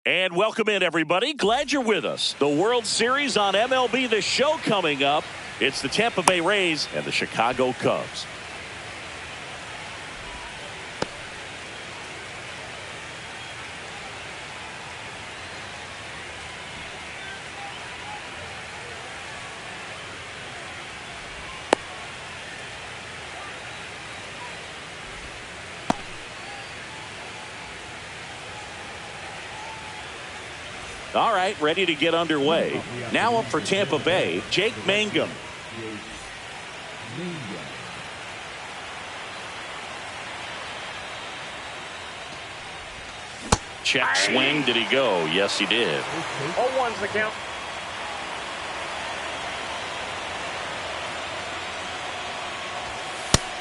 And welcome in, everybody. Glad you're with us. The World Series on MLB The Show coming up. It's the Tampa Bay Rays and the Chicago Cubs. All right, ready to get underway. Now up for Tampa Bay, Jake Mangum. Check swing. Did he go? Yes, he did. 0-1's the count.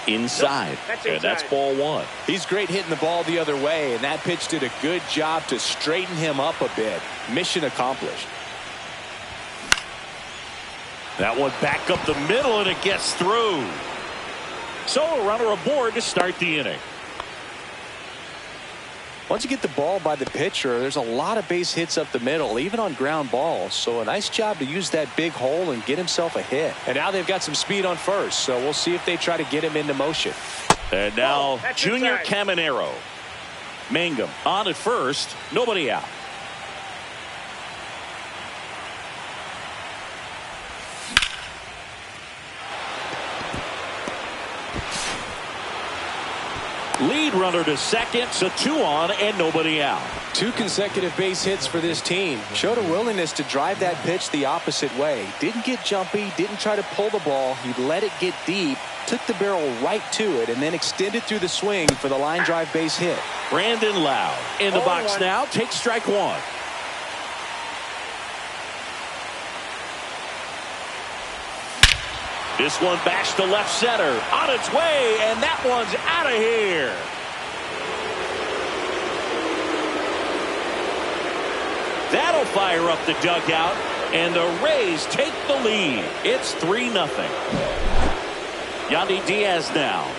Inside. And that's ball one. He's great hitting the ball the other way, and that pitch did a good job to straighten him up a bit. Mission accomplished. That one back up the middle, and it gets through. So a runner aboard to start the inning. Once you get the ball by the pitcher, there's a lot of base hits up the middle, even on ground balls. So a nice job to use that big hole and get himself a hit. And now they've got some speed on first, so we'll see if they try to get him into motion. And now Junior Caminero. Mangum on at first, nobody out. Lead runner to second, so 2 on and nobody out. 2 consecutive base hits for this team. Showed a willingness to drive that pitch the opposite way. Didn't get jumpy, didn't try to pull the ball. He let it get deep, took the barrel right to it, and then extended through the swing for the line drive base hit. Brandon Lowe in the box now, takes strike one. This one bashed to left center, on its way, and that one's out of here. That'll fire up the dugout, and the Rays take the lead. It's 3-0. Yandy Diaz now.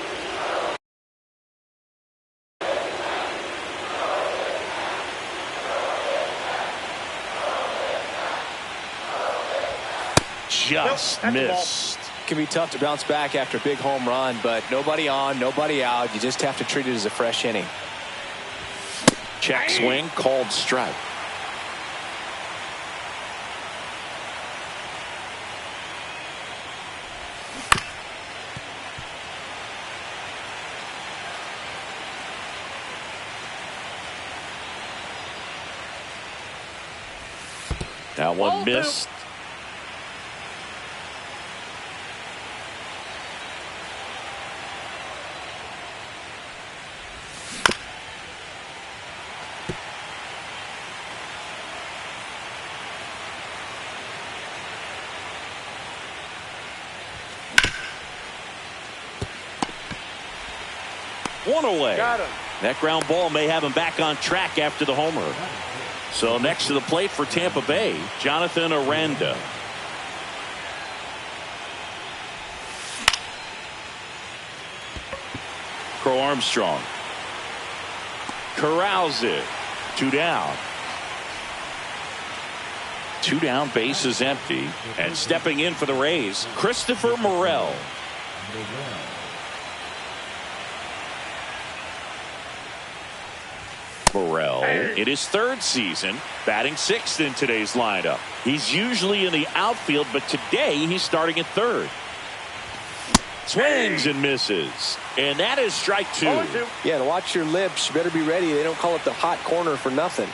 Just missed. Can be tough to bounce back after a big home run, but nobody on, nobody out. You just have to treat it as a fresh inning. Check swing, called strike. That one missed. One away. Got him. That ground ball may have him back on track after the homer. So next to the plate for Tampa Bay, Jonathan Aranda. Crow Armstrong. Corrals it. 2 down. 2 down, base is empty. And stepping in for the Rays, Christopher Morel. Morel in his 3rd season, batting 6th in today's lineup. He's usually in the outfield, but today he's starting at 3rd. Swings and misses, and that is strike 2. Yeah, to watch your lips, you better be ready. They don't call it the hot corner for nothing.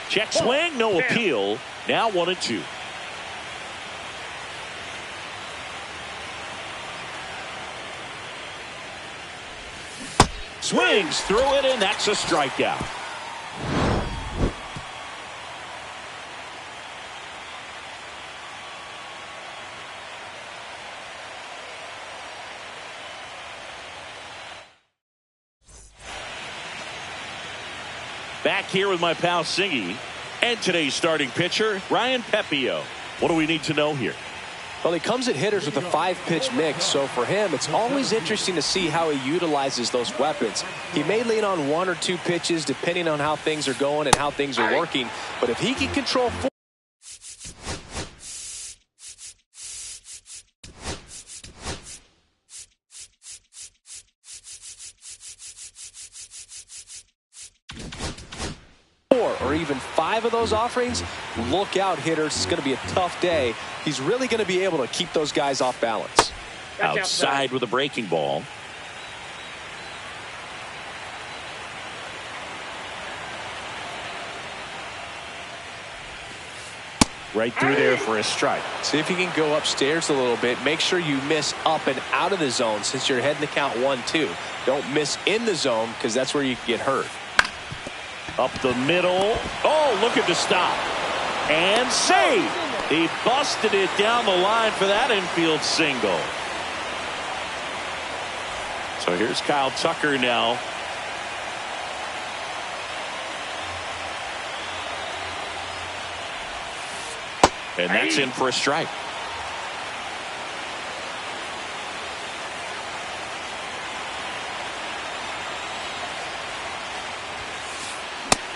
Check swing, no appeal. Now 1-2. Swings through it, and that's a strikeout. Back here with my pal Singy and today's starting pitcher, Ryan Pepio. What do we need to know here? Well, he comes at hitters with a 5-pitch mix, so for him, it's always interesting to see how he utilizes those weapons. He may lean on 1 or 2 pitches depending on how things are going and how things are working, but if he can control 4 or even 5 of those offerings, look out, hitters. It's going to be a tough day. He's really going to be able to keep those guys off balance. Outside with a breaking ball. Right through there for a strike. See if you can go upstairs a little bit. Make sure you miss up and out of the zone since you're heading to count 1-2. Don't miss in the zone because that's where you can get hurt. Up the middle. Oh, looking to stop. And save. He busted it down the line for that infield single. So here's Kyle Tucker now. And that's in for a strike.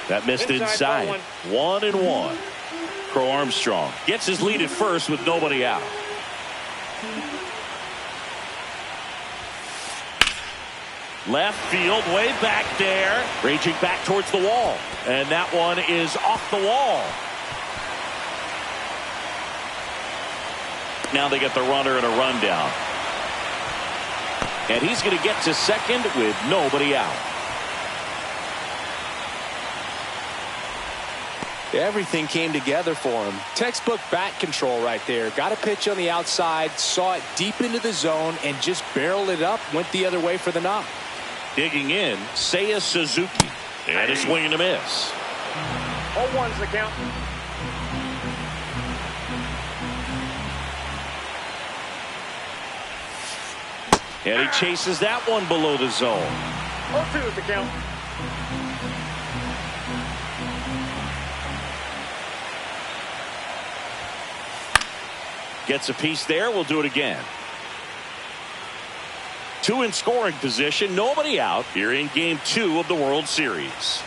That missed inside. 1-1. Crow Armstrong gets his lead at first with nobody out. Left field, way back there. Raging back towards the wall. And that one is off the wall. Now they get the runner and a rundown. And he's going to get to second with nobody out. Everything came together for him. Textbook bat control right there. Got a pitch on the outside, saw it deep into the zone, and just barreled it up, went the other way for the knock. Digging in, Seiya Suzuki. And a swing and a miss. 0-1's the count. And he chases that one below the zone. 0-2 is the count. Gets a piece there. We'll do it again. 2 in scoring position. Nobody out here in game 2 of the World Series.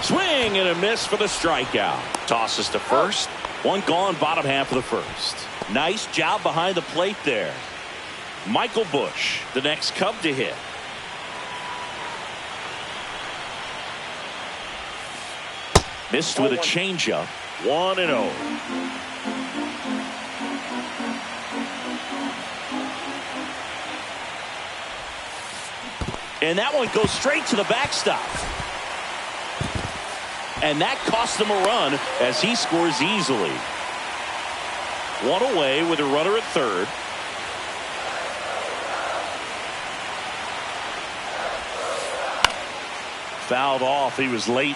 Swing and a miss for the strikeout. Tosses to first. 1 gone, bottom half of the first. Nice job behind the plate there. Michael Busch, the next Cub to hit. Missed with a changeup. 1-0. And that one goes straight to the backstop. And that cost him a run as he scores easily. 1 away with a runner at third. Fouled off. He was late.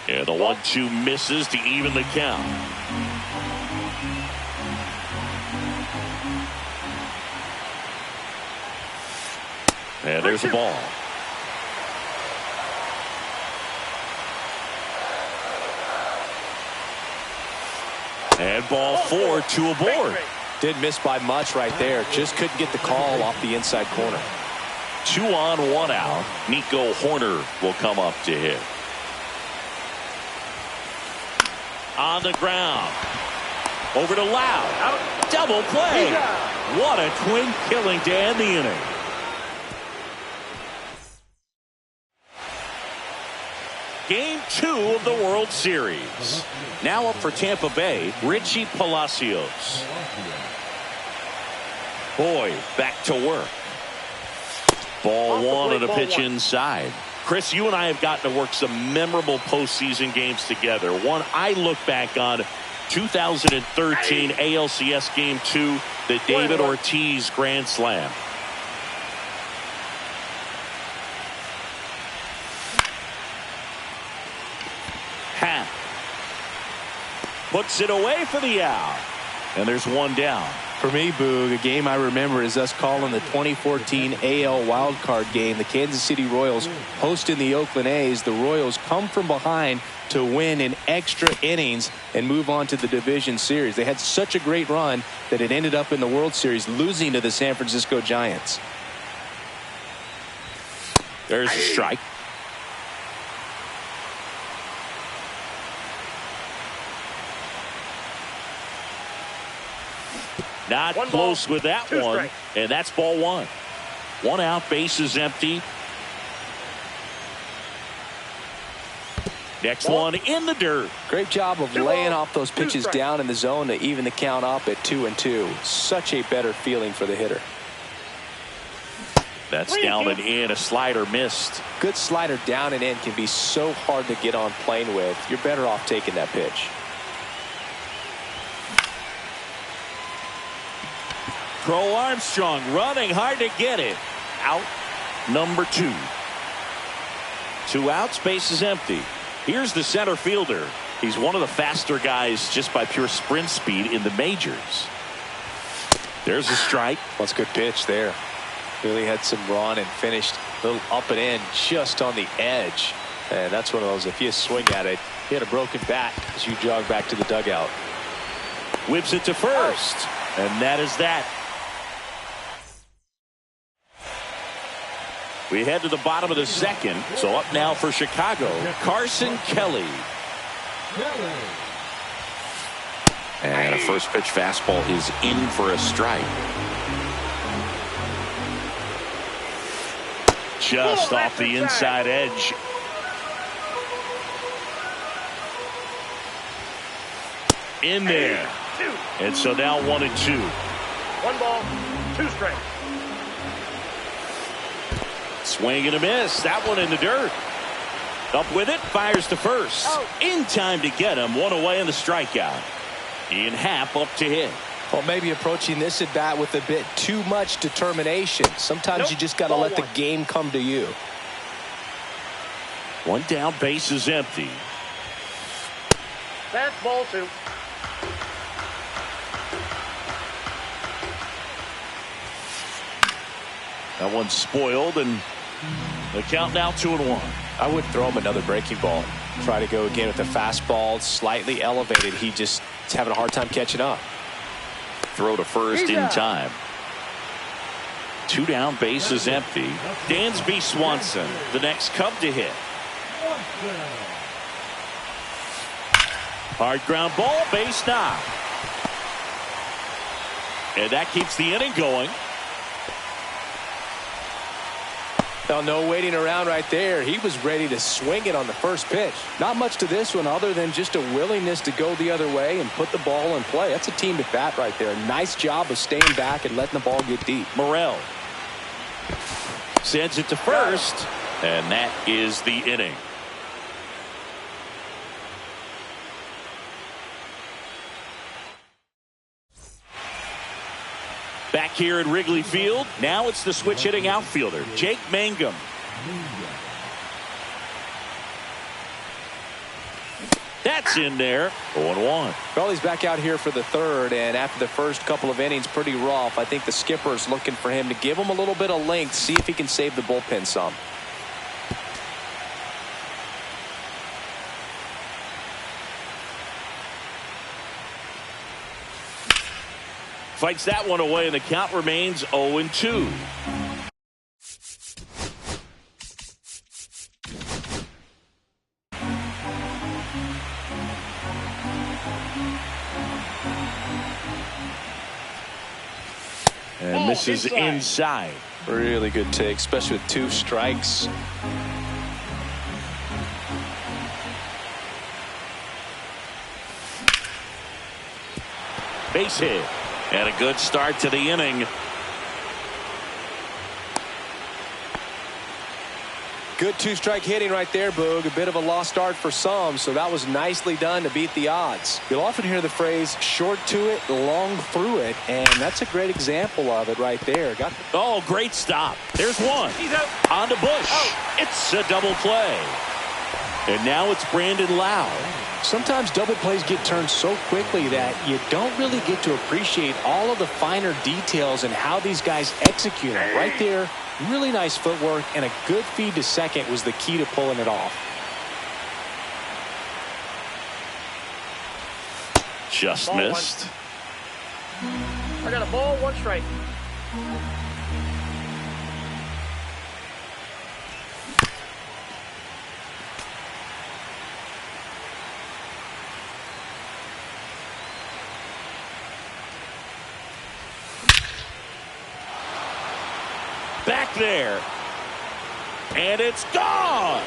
Yeah, the 1-2 misses to even the count. And there's the ball. And ball 4, 2 aboard. Didn't miss by much right there. Just couldn't get the call off the inside corner. 2 on, 1 out. Nico Horner will come up to hit. On the ground. Over to Loud. Double play. What a twin killing to end the inning. Game 2 of the World Series. Now up for Tampa Bay, Richie Palacios. Boy, back to work. Ball 1 and a pitch inside. Chris, you and I have gotten to work some memorable postseason games together. One I look back on, 2013 ALCS Game 2, the David Ortiz Grand Slam. Puts it away for the out. And there's one down. For me, Boog, a game I remember is us calling the 2014 AL wildcard game. The Kansas City Royals hosting the Oakland A's. The Royals come from behind to win in extra innings and move on to the division series. They had such a great run that it ended up in the World Series, losing to the San Francisco Giants. There's a strike. Not close with that one. And that's ball one. One out, bases empty. Next one in the dirt. Great job of laying off those pitches down in the zone to even the count up at 2-2. Such a better feeling for the hitter. That's down and in. A slider missed. Good slider down and in can be so hard to get on plane with. You're better off taking that pitch. Crow Armstrong running hard to get it. Out number 2. 2 outs, bases empty. Here's the center fielder. He's one of the faster guys just by pure sprint speed in the majors. There's a strike. That's a good pitch there. Really had some run and finished a little up and in just on the edge. And that's one of those, if you swing at it, you had a broken bat as you jog back to the dugout. Whips it to first. And that is that. We head to the bottom of the second. So up now for Chicago, Carson Kelly. And a first pitch fastball is in for a strike. Just off the inside edge. In there. And so now 1-2. 1 ball, 2 strikes. Swing and a miss. That one in the dirt. Up with it. Fires to first. In time to get him. 1 away in the strikeout. Ian Happ up to hit. Well, maybe approaching this at bat with a bit too much determination. Sometimes you just got to let the game come to you. 1 down, base is empty. That's ball 2. That one's spoiled, and the count now 2-1. I would throw him another breaking ball. Try to go again with the fastball slightly elevated. He just is having a hard time catching up. Throw to first in time. 2 down, base is empty. Dansby Swanson, the next Cub to hit. Hard ground ball, base knock. And that keeps the inning going. Now, no waiting around right there. He was ready to swing it on the first pitch. Not much to this one other than just a willingness to go the other way and put the ball in play. That's a team at bat right there. Nice job of staying back and letting the ball get deep. Morrell sends it to first, and that is the inning. Back here at Wrigley Field, now it's the switch hitting outfielder, Jake Mangum. That's in there. 0-1. Well, he's back out here for the third, and after the first couple of innings, pretty rough. I think the skipper's looking for him to give him a little bit of length, see if he can save the bullpen some. Fights that one away, and the count remains 0-2. And misses inside. Really good take, especially with 2 strikes. Base hit. And a good start to the inning. Good 2-strike hitting right there, Boog. A bit of a lost start for some, so that was nicely done to beat the odds. You'll often hear the phrase, short to it, long through it, and that's a great example of it right there. Oh, great stop. There's one. He's out. On to Bush. It's a double play. And now it's Brandon Lau. Sometimes double plays get turned so quickly that you don't really get to appreciate all of the finer details and how these guys execute them. Right there, really nice footwork, and a good feed to second was the key to pulling it off. Just Ball missed. One. I got a ball, 1 strike. Back there. And it's gone.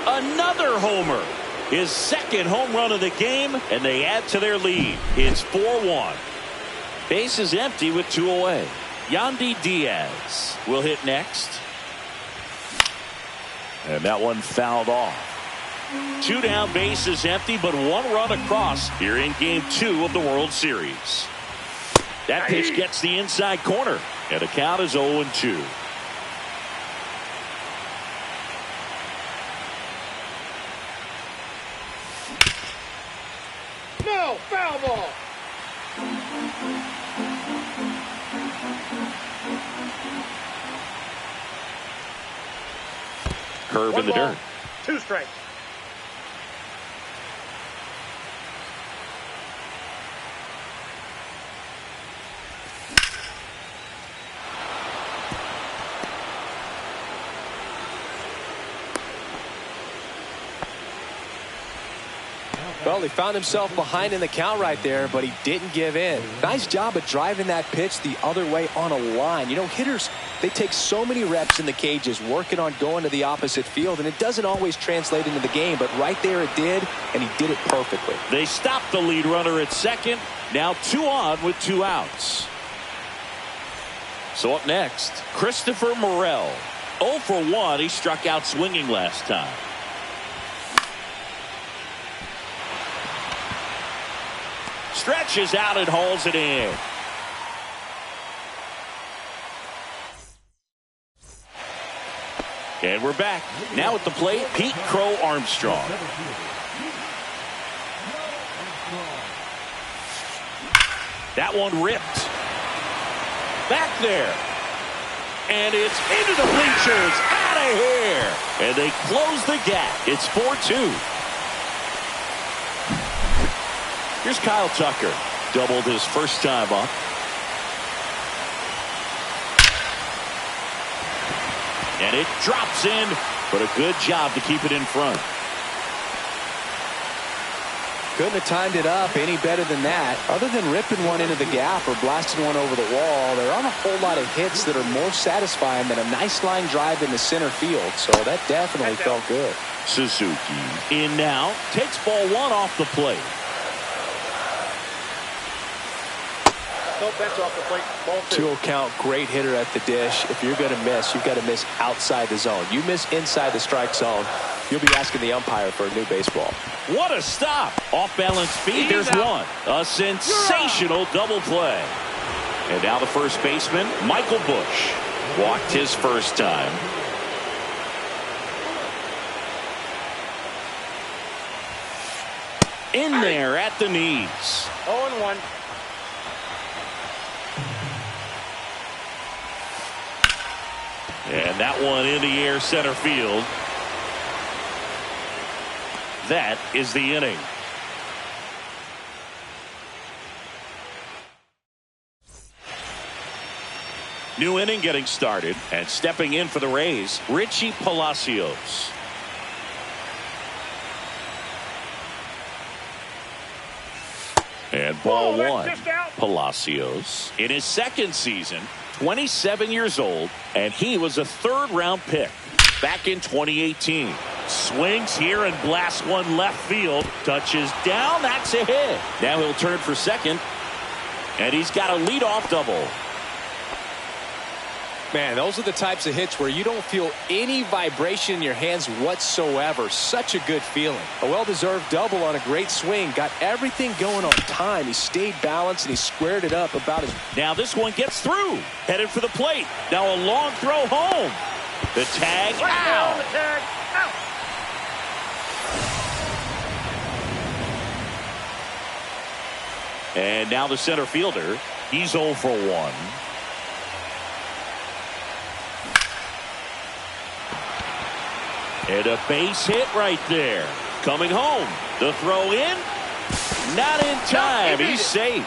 Another homer. His second home run of the game, and they add to their lead. It's 4-1. Base is empty with 2 away. Yandy Diaz will hit next. And that one fouled off. 2 down, base is empty, but 1 run across here in Game 2 of the World Series. That pitch gets the inside corner, and the count is 0-2. No, foul ball. Curve in the ball, dirt. 2 strikes. Well, he found himself behind in the count right there, but he didn't give in. Nice job of driving that pitch the other way on a line. You know, hitters, they take so many reps in the cages working on going to the opposite field, and it doesn't always translate into the game, but right there it did, and he did it perfectly. They stopped the lead runner at second. Now 2 on with 2 outs. So up next, Christopher Morel. 0 for 1. He struck out swinging last time. Stretches out and hauls it in. And we're back. Now at the plate, Pete Crow Armstrong. That one ripped. Back there. And it's into the bleachers. Out of here. And they close the gap. It's 4-2. Here's Kyle Tucker. Doubled his first time up. And it drops in, but a good job to keep it in front. Couldn't have timed it up any better than that. Other than ripping one into the gap or blasting one over the wall, there aren't a whole lot of hits that are more satisfying than a nice line drive in the center field. So that definitely felt good. Suzuki in now. Takes ball 1 off the plate. No bench off the plate. Ball 2. 2-0 count, great hitter at the dish. If you're going to miss, you've got to miss outside the zone. You miss inside the strike zone, you'll be asking the umpire for a new baseball. What a stop. Off balance speed. There's one. A sensational double play. And now the first baseman, Michael Busch, walked his first time. In there at the knees. 0-1. And that one in the air center field. That is the inning. New inning getting started, and stepping in for the Rays, Richie Palacios. And ball 1. Palacios in his second season, 27 years old, and he was a 3rd-round pick back in 2018. Swings here and blasts one left field. Touches down. That's a hit. Now he'll turn for second, and he's got a leadoff double. Man, those are the types of hits where you don't feel any vibration in your hands whatsoever. Such a good feeling. A well-deserved double on a great swing. Got everything going on time. He stayed balanced and he squared it up about as... Now this one gets through. Headed for the plate. Now a long throw home. The tag out. The tag out. And now the center fielder, he's 0 for 1. And a base hit right there. Coming home. The throw in. Not in time. He's safe.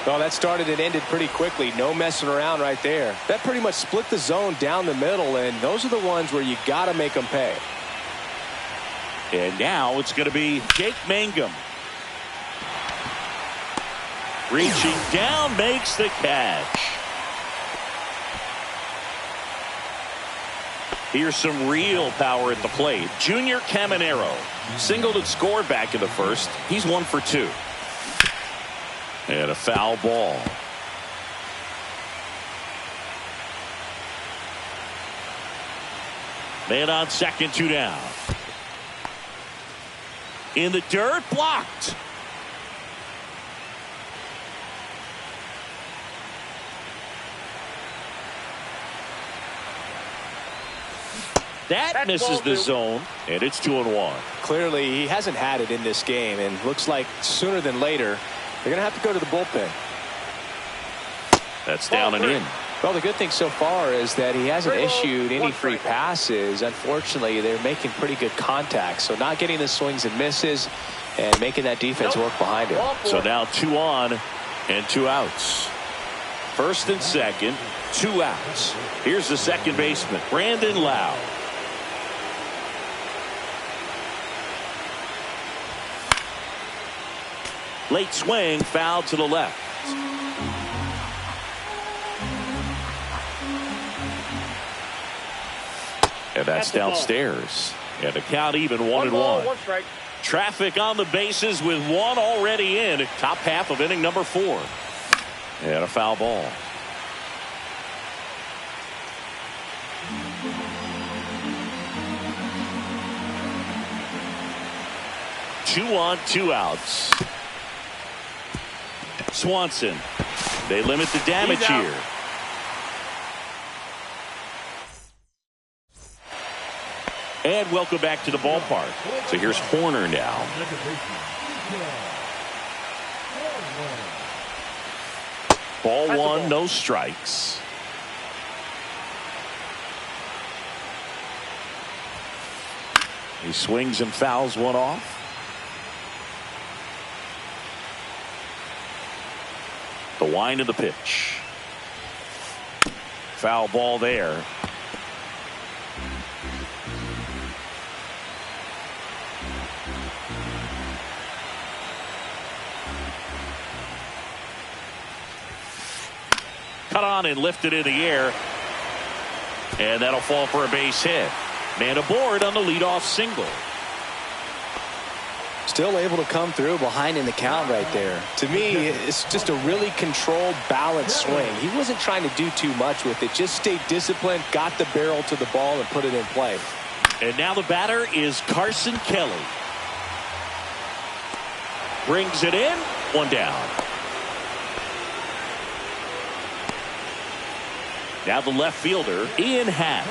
Well, that started and ended pretty quickly. No messing around right there. That pretty much split the zone down the middle, and those are the ones where you got to make them pay. And now it's going to be Jake Mangum. Reaching down, makes the catch. Here's some real power at the plate. Junior Caminero singled and scored back in the first. He's 1 for 2. And a foul ball. Man on second, 2 down. In the dirt, blocked. That misses the zone, and it's 2-1. Clearly, he hasn't had it in this game, and looks like sooner than later, they're going to have to go to the bullpen. That's down and in. Well, the good thing so far is that he hasn't issued any free passes. Unfortunately, they're making pretty good contact, so not getting the swings and misses and making that defense work behind him. So now 2 on and 2 outs. First and second, 2 outs. Here's the second baseman, Brandon Lau. Late swing, foul to the left. And that's downstairs. And the count even 1-1. Traffic on the bases with 1 already in. Top half of inning number 4. And a foul ball. Two on, 2 outs. Swanson. They limit the damage here. And welcome back to the ballpark. So here's Horner now. Ball 1, no strikes. He swings and fouls 1 off. The wind of the pitch. Foul ball there. Cut on and lifted in the air. And that'll fall for a base hit. Man aboard on the leadoff single. Still able to come through behind in the count right there. To me, it's just a really controlled, balanced swing. He wasn't trying to do too much with it. Just stayed disciplined, got the barrel to the ball, and put it in play. And now the batter is Carson Kelly. Brings it in. 1 down. Now the left fielder, Ian Happ.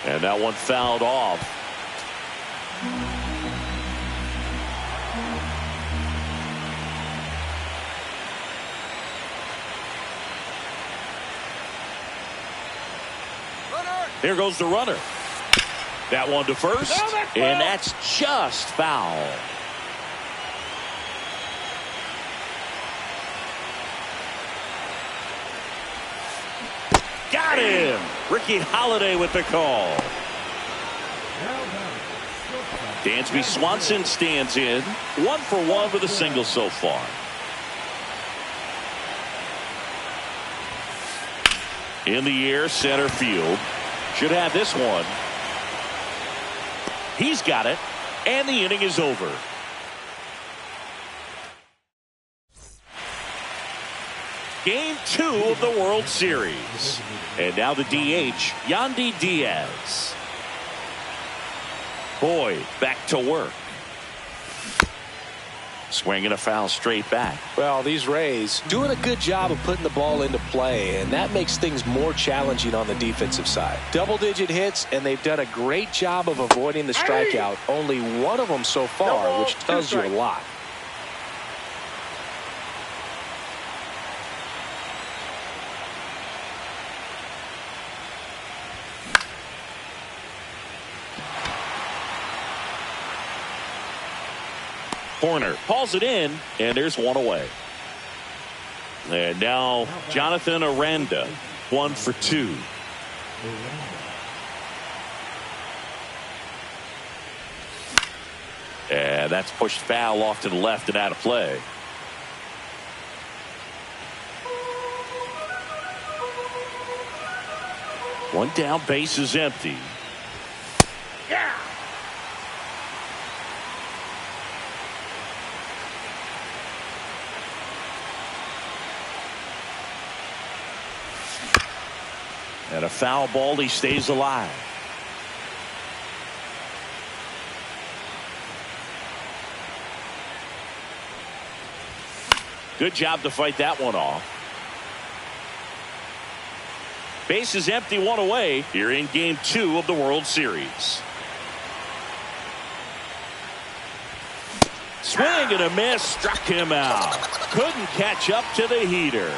And that one fouled off. There goes the runner. That one to first, and that's just foul. Got him. Ricky Holiday with the call. Dansby Swanson stands in. 1 for 1 with a single so far. In the air, center field. Should have this one. He's got it, and the inning is over. Game 2 of the World Series. And now the DH, Yandy Diaz. Boyd back to work. Swing and a foul straight back. Well, these Rays doing a good job of putting the ball into play, and that makes things more challenging on the defensive side. Double-digit hits, and they've done a great job of avoiding the strikeout. Only one of them so far, which tells you a lot. Corner calls it in, and there's one away. And now Jonathan Aranda, 1 for 2. And that's pushed foul off to the left and out of play. One down, base is empty. Yeah. And a foul ball, he stays alive. Good job to fight that one off. Base is empty, one away here in game 2 of the World Series. Swing and a miss, struck him out. Couldn't catch up to the heater.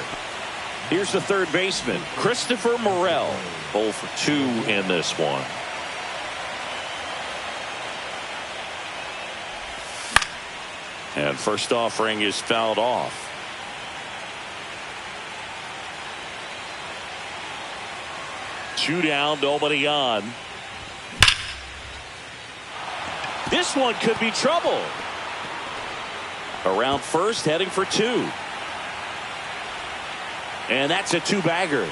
Here's the third baseman, Christopher Morel. 0 for 2 in this one. And first offering is fouled off. Two down, nobody on. This one could be trouble. Around first, heading for 2. And that's a 2-bagger.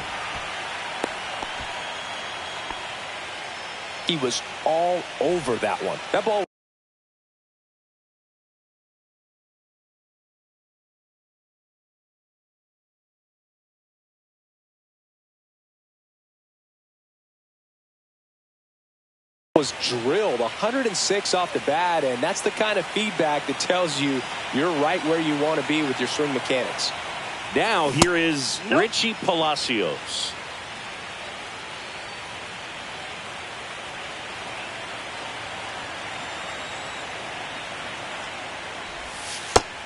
He was all over that one. That ball was drilled 106 off the bat, and that's the kind of feedback that tells you you're right where you want to be with your swing mechanics. Now here is Richie Palacios.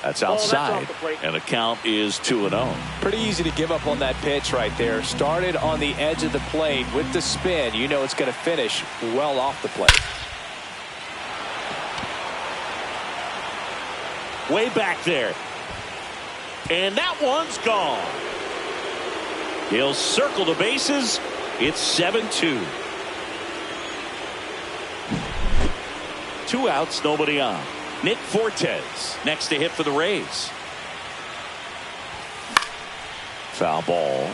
That's outside, and the count is 2-0. Pretty easy to give up on that pitch right there. Started on the edge of the plate with the spin. You know it's going to finish well off the plate. Way back there. And that one's gone. He'll circle the bases. It's 7-2. 2 outs, nobody on. Nick Fortes next to hit for the Rays. Foul ball.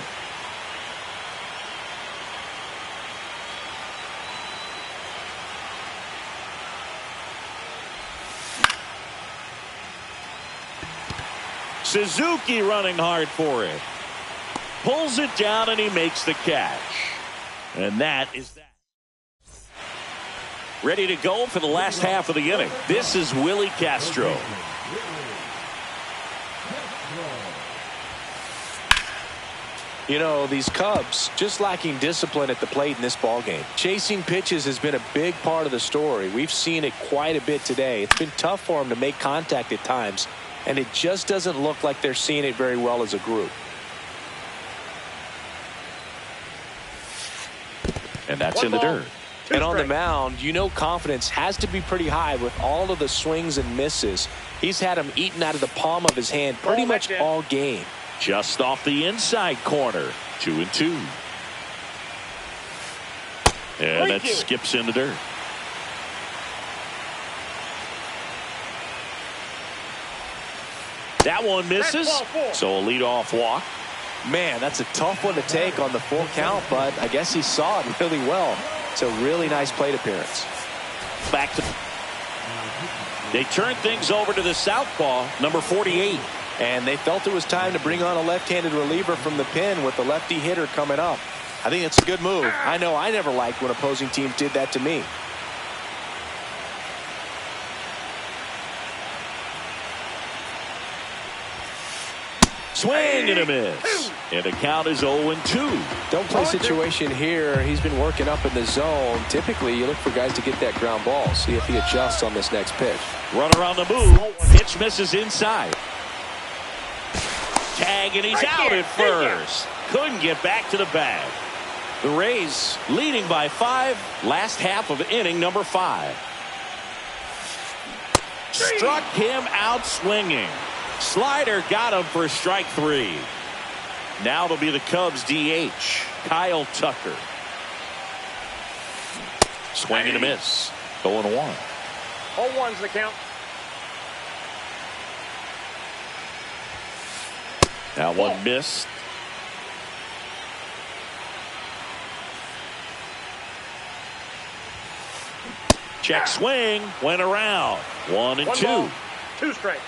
Suzuki running hard for it. Pulls it down and he makes the catch. And that is that. Ready to go for the last half of the inning. This is Willie Castro. You know, these Cubs just lacking discipline at the plate in this ballgame. Chasing pitches has been a big part of the story. We've seen it quite a bit today. It's been tough for them to make contact at times, and it just doesn't look like they're seeing it very well as a group. And that's in the dirt. And on the mound, you know confidence has to be pretty high with all of the swings and misses. He's had them eaten out of the palm of his hand pretty much all game. Just off the inside corner. 2-2. And that skips in the dirt. That one misses. So a leadoff walk. Man, that's a tough one to take on the full count, but I guess he saw it really well. It's a really nice plate appearance. Back to. They turn things over to the southpaw, number 48. And they felt it was time to bring on a left-handed reliever from the pen with the lefty hitter coming up. I think it's a good move. I know I never liked when opposing teams did that to me. Swing and a miss. And the count is 0-2. Don't play situation here. He's been working up in the zone. Typically, you look for guys to get that ground ball. See if he adjusts on this next pitch. Runner on the move. Pitch misses inside. Tag, and he's out at first. Couldn't get back to the bag. The Rays leading by 5. Last half of inning number 5. Struck him out swinging. Slider got him for strike 3. Now it'll be the Cubs DH, Kyle Tucker. Swing and a miss. 0-1. 0-1's the count. Now one missed. Check swing. Went around. 1-2. 1 ball, 2 strikes.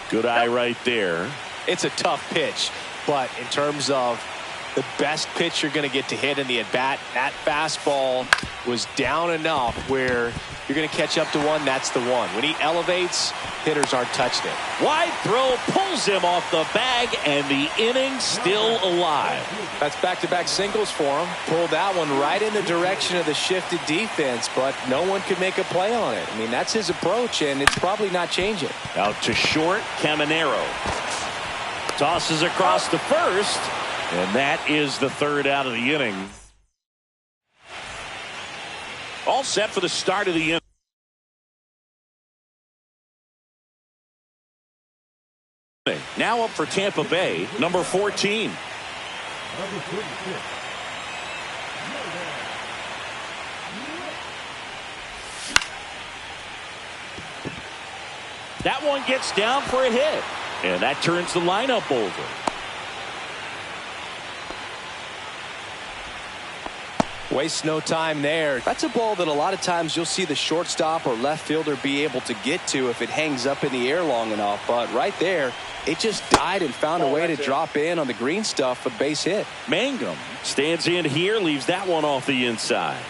Good eye right there. It's a tough pitch, but in terms of the best pitch you're going to get to hit in the at-bat, that fastball was down enough where you're going to catch up to one. That's the one. When he elevates, hitters aren't touching it. Wide throw pulls him off the bag, and the inning still alive. That's back-to-back singles for him. Pulled that one right in the direction of the shifted defense, but no one could make a play on it. I mean, that's his approach, and it's probably not changing. Out to short, Caminero. Tosses across to first, and that is the 3rd out of the inning. All set for the start of the inning. Now up for Tampa Bay, number 14. That one gets down for a hit, and that turns the lineup over. Waste no time there. That's a ball that a lot of times you'll see the shortstop or left fielder be able to get to if it hangs up in the air long enough. But right there, it just died and found a way to drop in on the green stuff for the base hit. Mangum stands in here, leaves that one off the inside.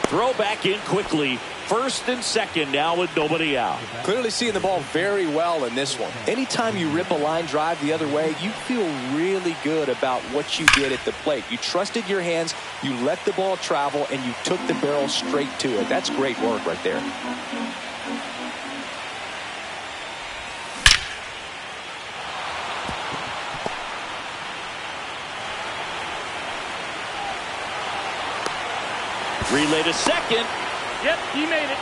Throw back in quickly. 1st and 2nd now with nobody out. Clearly seeing the ball very well in this one. Anytime you rip a line drive the other way, you feel really good about what you did at the plate. You trusted your hands, you let the ball travel, and you took the barrel straight to it. That's great work right there. Relay to second. Yep, he made it.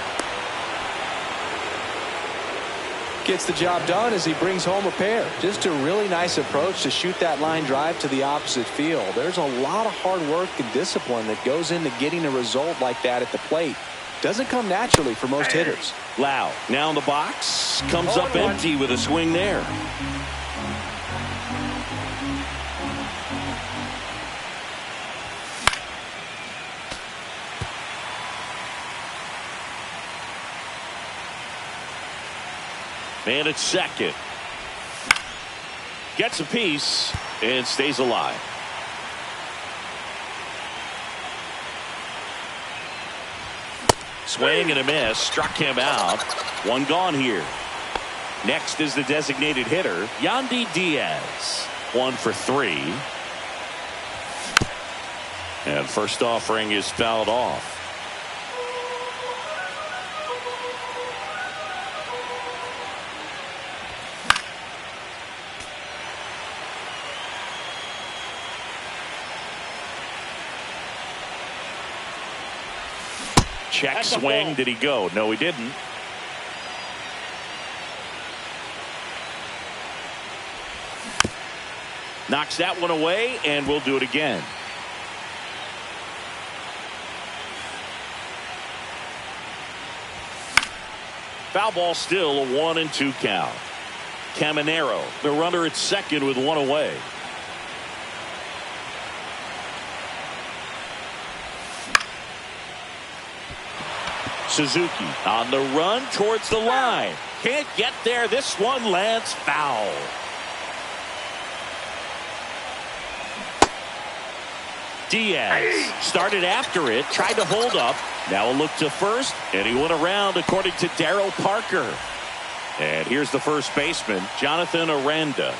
Gets the job done as he brings home a pair. Just a really nice approach to shoot that line drive to the opposite field. There's a lot of hard work and discipline that goes into getting a result like that at the plate. Doesn't come naturally for most hitters. Lau now in the box. Comes up empty with a swing there. Man at second. Gets a piece and stays alive. Swing and a miss. Struck him out. One gone here. Next is the designated hitter, Yandy Diaz. 1 for 3. And first offering is fouled off. Check swing. Did he go? No, he didn't. Knocks that one away, and we'll do it again. Foul ball still, a 1-2 count. Caminero, the runner at second with one away. Suzuki on the run towards the line. Can't get there. This one lands foul. Diaz started after it, tried to hold up. Now a look to first, and he went around according to Darryl Parker. And here's the first baseman, Jonathan Aranda.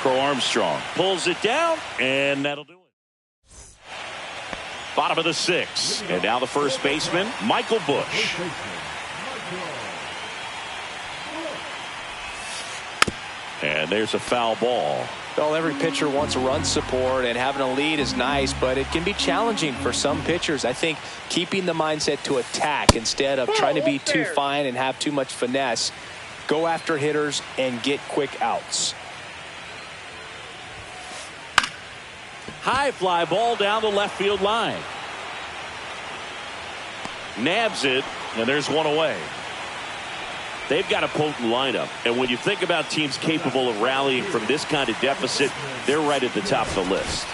Crow Armstrong pulls it down, and that'll do it. Bottom of the 6th, and now the first baseman, Michael Bush. And there's a foul ball. Well, every pitcher wants run support, and having a lead is nice, but it can be challenging for some pitchers. I think keeping the mindset to attack instead of trying to be too fine and have too much finesse. Go after hitters and get quick outs. High fly ball down the left field line. Nabs it, and there's one away. They've got a potent lineup, and when you think about teams capable of rallying from this kind of deficit, they're right at the top of the list.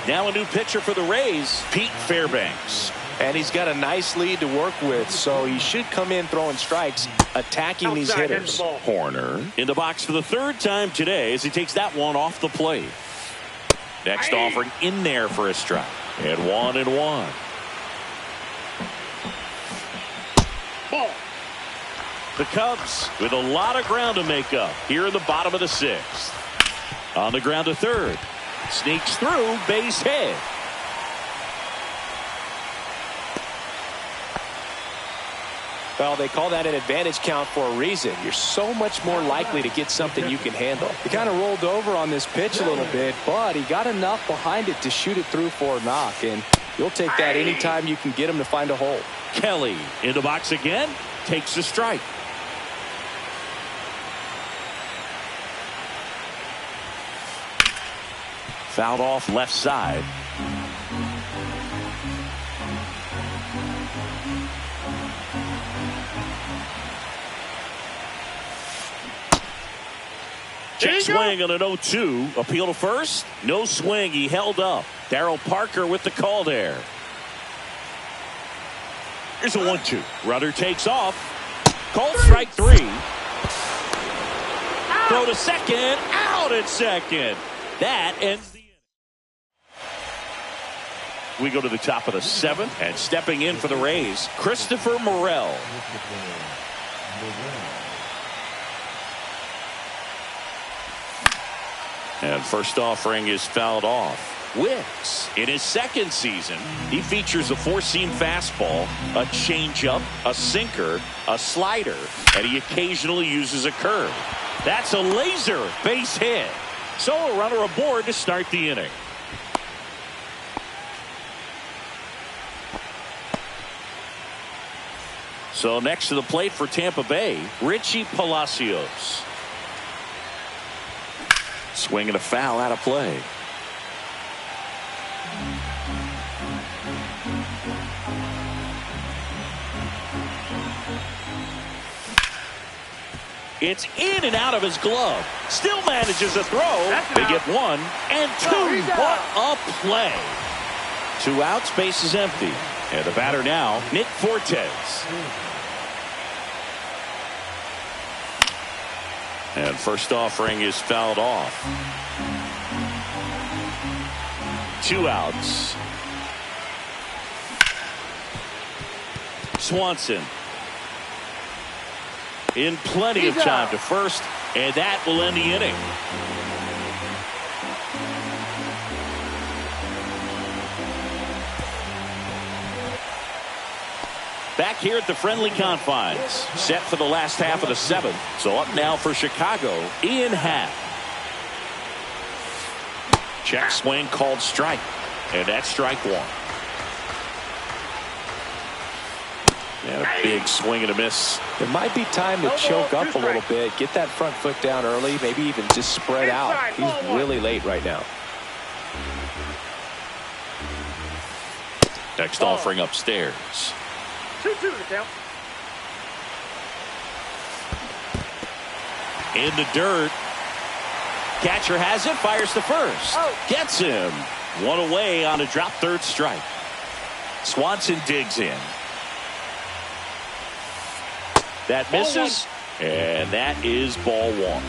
Now a new pitcher for the Rays, Pete Fairbanks. And he's got a nice lead to work with, so he should come in throwing strikes, attacking these hitters. Horner in the box for the 3rd time today as he takes that one off the plate. Next offering in there for a strike. And 1-1. Ball. The Cubs with a lot of ground to make up here in the bottom of the 6th. On the ground to third. Sneaks through, base hit. Well, they call that an advantage count for a reason. You're so much more likely to get something you can handle. He kind of rolled over on this pitch a little bit, but he got enough behind it to shoot it through for a knock, and you'll take that anytime you can get him to find a hole. Kelly in the box again, takes a strike. Fouled off left side. Check swing on an 0-2. Appeal to first. No swing. He held up. Darryl Parker with the call there. Here's a 1-2. Runner takes off. Called strike 3. Throw to second. Out at second. That ends the inning. We go to the top of the 7th, and stepping in for the Rays, Christopher Morel. And first offering is fouled off. Wicks, in his 2nd season, he features a 4-seam fastball, a changeup, a sinker, a slider, and he occasionally uses a curve. That's a laser base hit. So a runner aboard to start the inning. So next to the plate for Tampa Bay, Richie Palacios. Swinging a foul out of play. It's in and out of his glove. Still manages a throw. They get 1 and 2. What a play. 2 outs, base is empty. And the batter now, Nick Fortes. And first offering is fouled off. 2 outs. Swanson. In plenty of time to first, and that will end the inning. Back here at the friendly confines, set for the last half of the 7th. So up now for Chicago, Ian Happ. Check swing called strike, and that's strike 1. And a big swing and a miss. It might be time to choke up a little bit, get that front foot down early, maybe even just spread out. He's really late right now. Next offering upstairs. 2-2 the count. In the dirt. Catcher has it, fires to first. Gets him. 1 away on a drop 3rd strike. Swanson digs in. That misses, and that is ball one.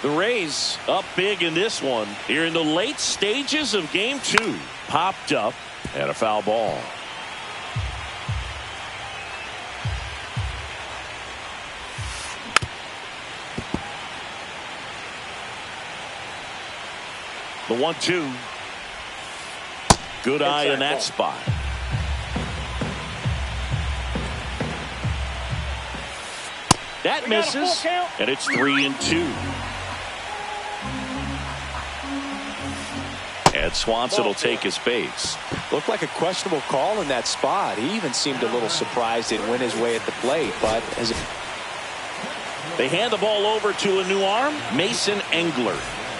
The Rays up big in this one here in the late stages of game 2. Popped up and a foul ball. The 1-2. Good eye in that spot. That misses, and it's 3-2. And Swanson will take his base. Looked like a questionable call in that spot. He even seemed a little surprised it went his way at the plate. But as they hand the ball over to a new arm, Mason Engler.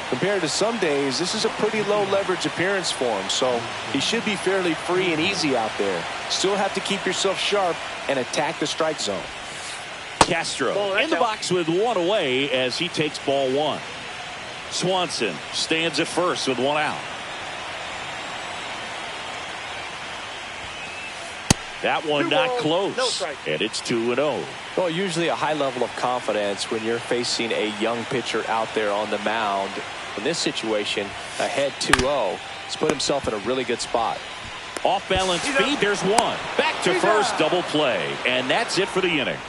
Compared to some days, this is a pretty low leverage appearance for him, so he should be fairly free and easy out there. Still have to keep yourself sharp and attack the strike zone. Castro in the box with one away as he takes ball one. Swanson stands at first with one out. That one not close, and it's 2-0. Well, usually a high level of confidence when you're facing a young pitcher out there on the mound. In this situation, ahead 2-0, he's put himself in a really good spot. Off balance feed, there's one. Back to first, double play, and that's it for the inning.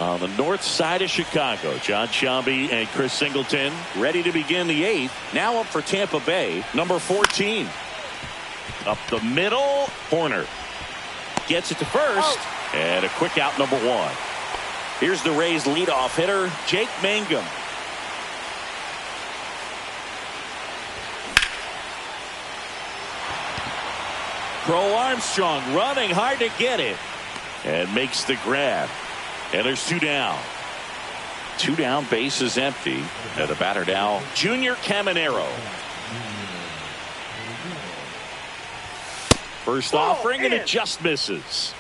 On the north side of Chicago, John Sciambi and Chris Singleton ready to begin the 8th. Now up for Tampa Bay, number 14. Up the middle, Horner gets it to first, and a quick out, number 1. Here's the Rays leadoff hitter, Jake Mangum. Crow Armstrong running hard to get it, and makes the grab. And there's 2 down. 2 down, base is empty. And the batter now, Junior Caminero. First offering, and it just misses.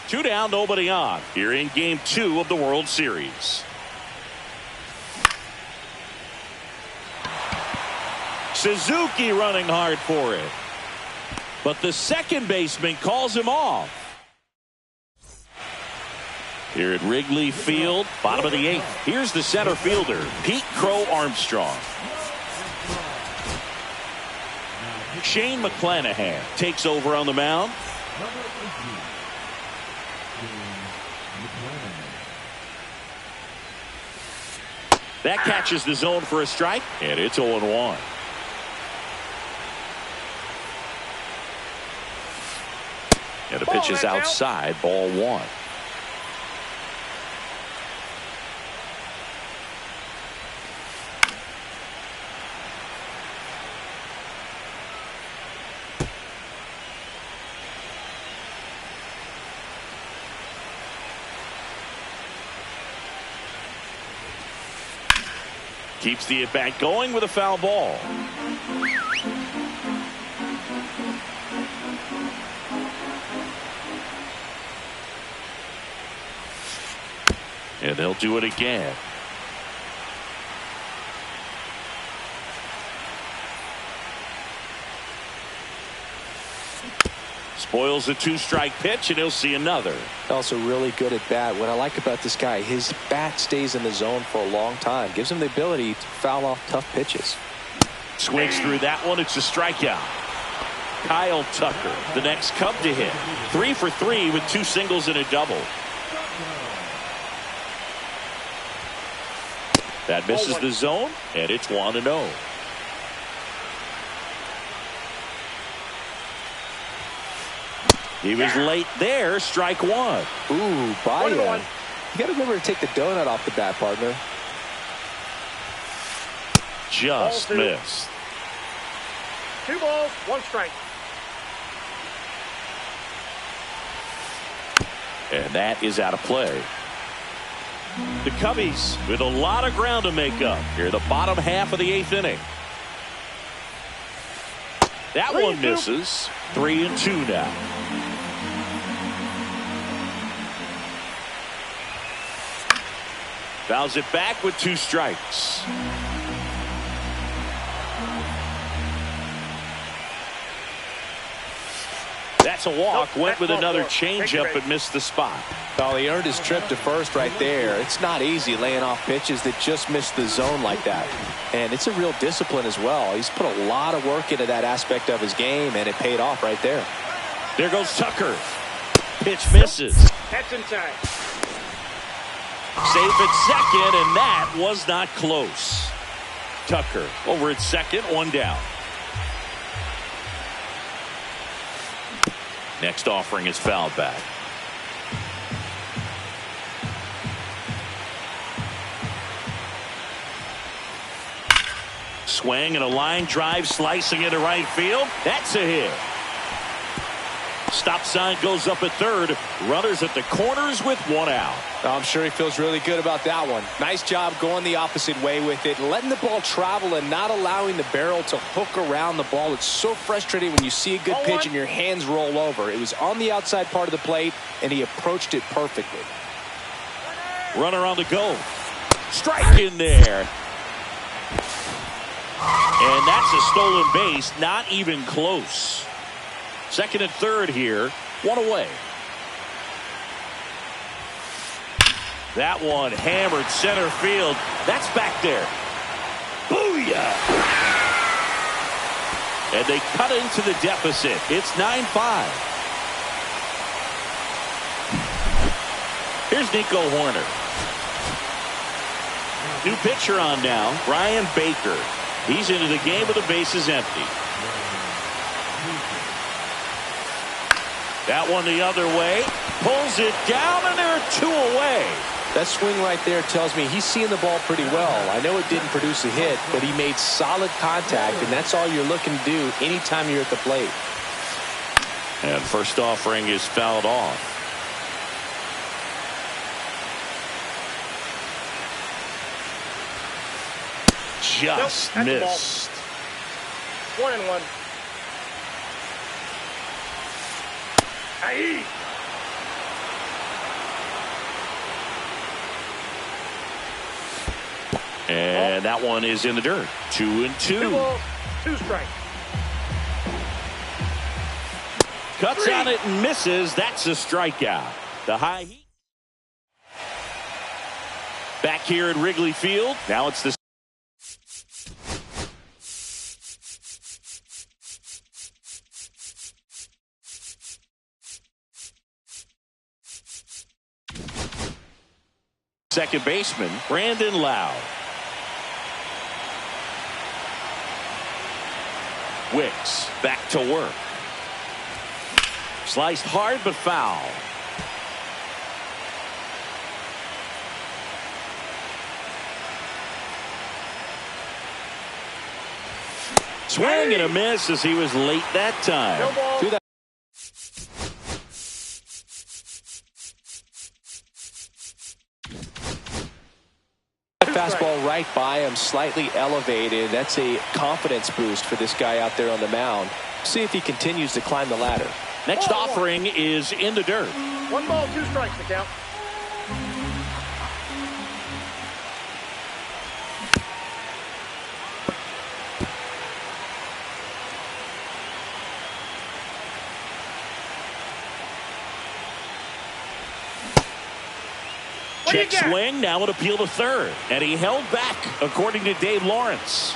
2 down, nobody on. Here in game 2 of the World Series. Suzuki running hard for it. But the second baseman calls him off. Here at Wrigley Field, bottom of the 8th. Here's the center fielder, Pete Crow Armstrong. Shane McClanahan takes over on the mound. That catches the zone for a strike, and it's 0-1. And the pitch is outside, ball 1. Keeps the at-bat going with a foul ball. And they'll do it again. Spoils a 2-strike pitch, and he'll see another. Also really good at bat. What I like about this guy, his bat stays in the zone for a long time. Gives him the ability to foul off tough pitches. Swings through that one. It's a strikeout. Kyle Tucker, the next Cub to hit. 3 for 3 with 2 singles and a double. That misses the zone, and it's 1-0. He was late there, strike 1. Ooh, buy in. You got to remember to take the donut off the bat, partner. Just missed. 2 balls, 1 strike. And that is out of play. The Cubbies with a lot of ground to make up here, the bottom half of the 8th inning. That one misses. 3-2 now. Fouls it back with 2 strikes. That's a walk. Went with another changeup but missed the spot. Well, he earned his trip to first right there. It's not easy laying off pitches that just miss the zone like that. And it's a real discipline as well. He's put a lot of work into that aspect of his game, and it paid off right there. There goes Tucker. Pitch misses. That's inside. Safe at second, and that was not close. Tucker over at second, one down. Next offering is fouled back. Swing and a line drive slicing into right field. That's a hit. Stop sign goes up at third. Runners at the corners with one out. I'm sure he feels really good about that one. Nice job going the opposite way with it, letting the ball travel and not allowing the barrel to hook around the ball. It's so frustrating when you see a good pitch and your hands roll over. It was on the outside part of the plate, and he approached it perfectly. Runner on the go. Strike in there. And that's a stolen base. Not even close. Second and third here. One away. That one hammered center field. That's back there. Booyah! And they cut into the deficit. It's 9-5. Here's Nico Horner. New pitcher on now, Brian Baker. He's into the game with the bases empty. That one the other way. Pulls it down, and there are two away. That swing right there tells me he's seeing the ball pretty well. I know it didn't produce a hit, but he made solid contact, and that's all you're looking to do anytime you're at the plate. And first offering is fouled off. Just missed. 1-1. Aye. And that one is in the dirt. 2-2. 2 balls, 2 strikes. Cuts on it and misses. That's a strikeout. The high heat. Back here at Wrigley Field. Now it's the second baseman, Brandon Lowe. Wicks back to work. Sliced hard but foul. Swing and a miss as he was late that time. No ball. Fastball right by him, slightly elevated. That's a confidence boost for this guy out there on the mound. See if he continues to climb the ladder. Next offering is in the dirt. 1 ball, 2 strikes to count. Check swing, now an appeal to third. And he held back, according to Dave Lawrence.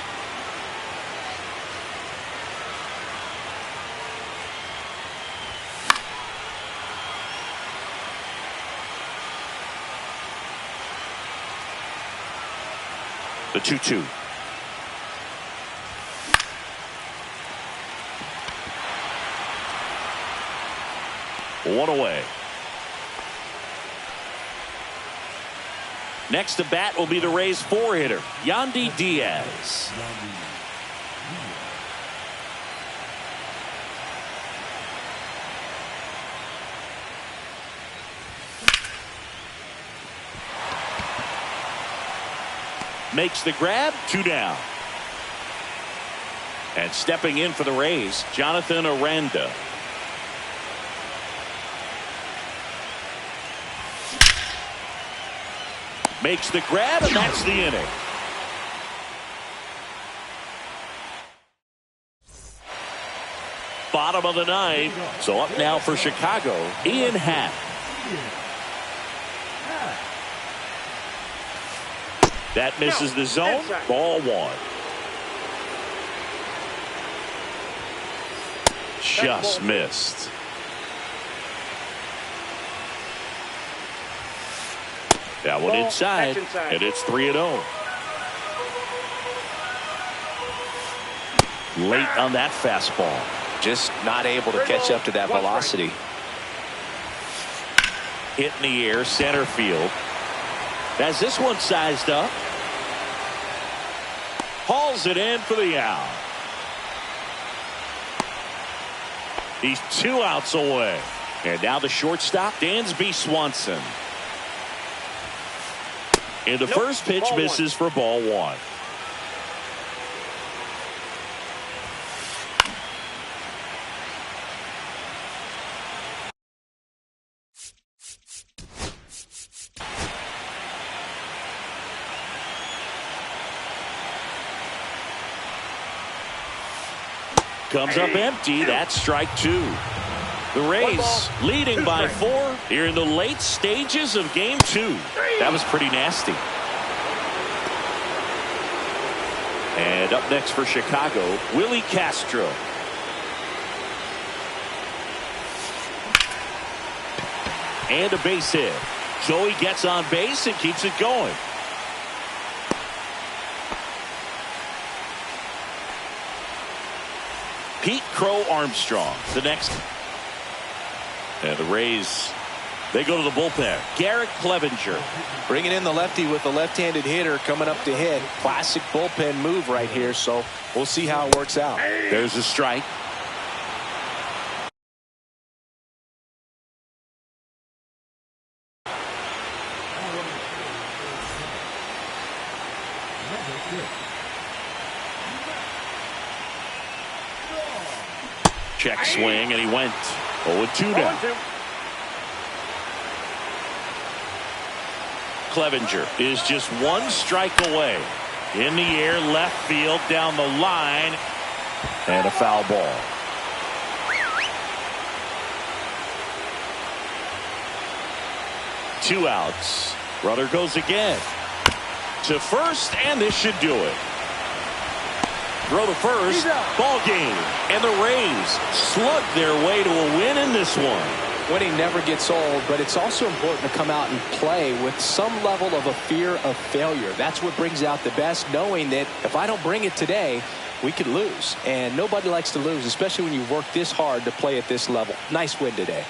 The 2-2. One away. Next to bat will be the Rays 4-hitter, Yandy Diaz. Makes the grab, 2 down. And stepping in for the Rays, Jonathan Aranda. Makes the grab, and that's the inning. Bottom of the ninth. So up now for Chicago, Ian Happ. That misses the zone. Ball one. Just missed. That one inside, and it's 3-0. Late on that fastball. Just not able to catch up to that velocity. Hit in the air, center field. As this one sized up. Hauls it in for the out. He's 2 outs away. And now the shortstop, Dansby Swanson. And the first pitch misses for ball one. Comes up empty. That's strike 2. The Rays leading by 4 here in the late stages of game 2. That was pretty nasty. And up next for Chicago, Willie Castro. And a base hit. So he gets on base and keeps it going. Pete Crow Armstrong, the next. And the Rays, they go to the bullpen. Garrett Clevenger. Bringing in the lefty with the left-handed hitter coming up to hit. Classic bullpen move right here, so we'll see how it works out. There's a strike. Check swing, and he went 0-2 now. Clevenger is just 1 strike away. In the air, left field, down the line, and a foul ball. Two outs. Runner goes again to first, and this should do it. Throw to first, ball game, and the Rays slug their way to a win in this one. Winning never gets old, but it's also important to come out and play with some level of a fear of failure. That's what brings out the best, knowing that if I don't bring it today, we could lose. And nobody likes to lose, especially when you work this hard to play at this level. Nice win today.